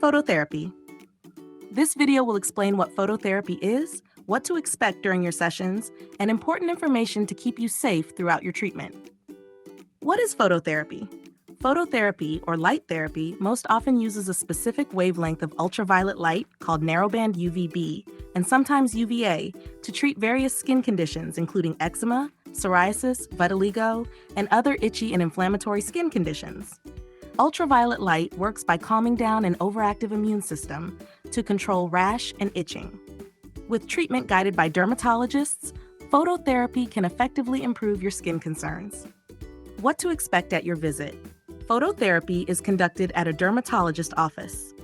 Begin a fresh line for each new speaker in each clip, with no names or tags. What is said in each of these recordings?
Phototherapy. This video will explain what phototherapy is, what to expect during your sessions, and important information to keep you safe throughout your treatment. What is phototherapy? Phototherapy, or light therapy, most often uses a specific wavelength of ultraviolet light called narrowband UVB and sometimes UVA to treat various skin conditions including eczema, psoriasis, vitiligo, and other itchy and inflammatory skin conditions. Ultraviolet light works by calming down an overactive immune system to control rash and itching. With treatment guided by dermatologists, phototherapy can effectively improve your skin concerns. What to expect at your visit? Phototherapy is conducted at a dermatologist office.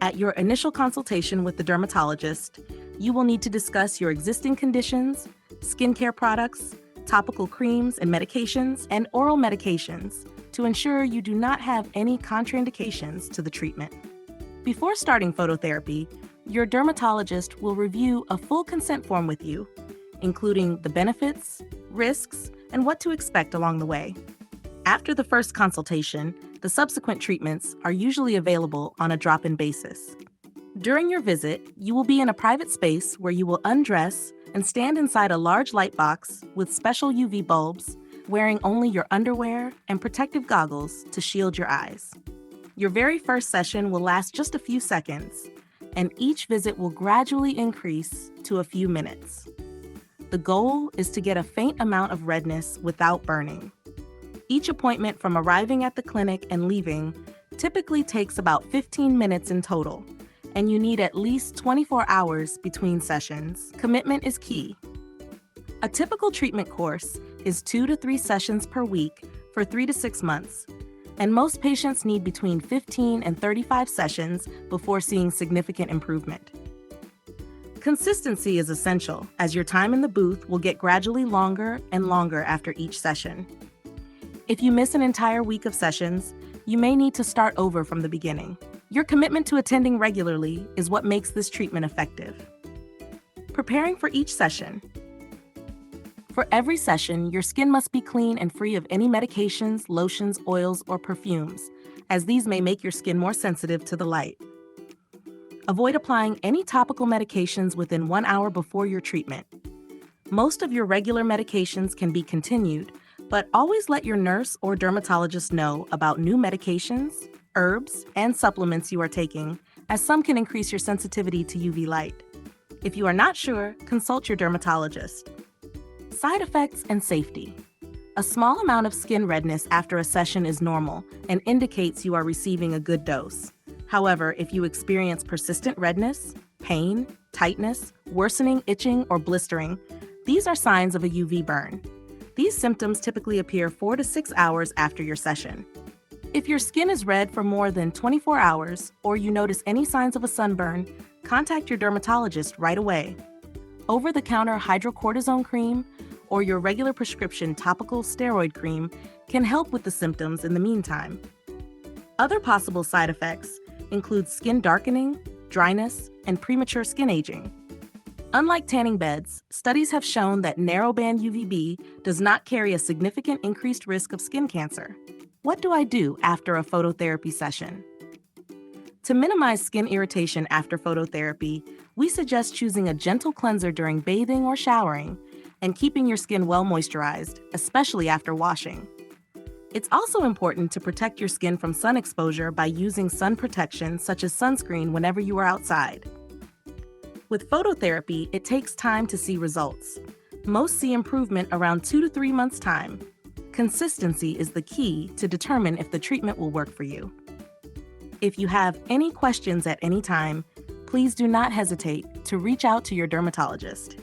At your initial consultation with the dermatologist, you will need to discuss your existing conditions, skincare products, topical creams and medications, and oral medications to ensure you do not have any contraindications to the treatment. Before starting phototherapy, your dermatologist will review a full consent form with you, including the benefits, risks, and what to expect along the way. After the first consultation, the subsequent treatments are usually available on a drop-in basis. During your visit, you will be in a private space where you will undress and stand inside a large light box with special UV bulbs, wearing only your underwear and protective goggles to shield your eyes. Your very first session will last just a few seconds, and each visit will gradually increase to a few minutes. The goal is to get a faint amount of redness without burning. Each appointment from arriving at the clinic and leaving typically takes about 15 minutes in total, and you need at least 24 hours between sessions. Commitment is key. A typical treatment course is 2 to 3 sessions per week for 3 to 6 months, and most patients need between 15 and 35 sessions before seeing significant improvement. Consistency is essential, as your time in the booth will get gradually longer and longer after each session. If you miss an entire week of sessions, you may need to start over from the beginning. Your commitment to attending regularly is what makes this treatment effective. Preparing for each session. For every session, your skin must be clean and free of any medications, lotions, oils, or perfumes, as these may make your skin more sensitive to the light. Avoid applying any topical medications within 1 hour before your treatment. Most of your regular medications can be continued, but always let your nurse or dermatologist know about new medications, herbs, and supplements you are taking, as some can increase your sensitivity to UV light. If you are not sure, consult your dermatologist. Side effects and safety. A small amount of skin redness after a session is normal and indicates you are receiving a good dose. However, if you experience persistent redness, pain, tightness, worsening itching, or blistering, these are signs of a UV burn. These symptoms typically appear 4 to 6 hours after your session. If your skin is red for more than 24 hours or you notice any signs of a sunburn, contact your dermatologist right away. Over-the-counter hydrocortisone cream or your regular prescription topical steroid cream can help with the symptoms in the meantime. Other possible side effects include skin darkening, dryness, and premature skin aging. Unlike tanning beds, studies have shown that narrowband UVB does not carry a significant increased risk of skin cancer. What do I do after a phototherapy session? To minimize skin irritation after phototherapy, we suggest choosing a gentle cleanser during bathing or showering and keeping your skin well moisturized, especially after washing. It's also important to protect your skin from sun exposure by using sun protection such as sunscreen whenever you are outside. With phototherapy, it takes time to see results. Most see improvement around 2 to 3 months' time. Consistency is the key to determine if the treatment will work for you. If you have any questions at any time, please do not hesitate to reach out to your dermatologist.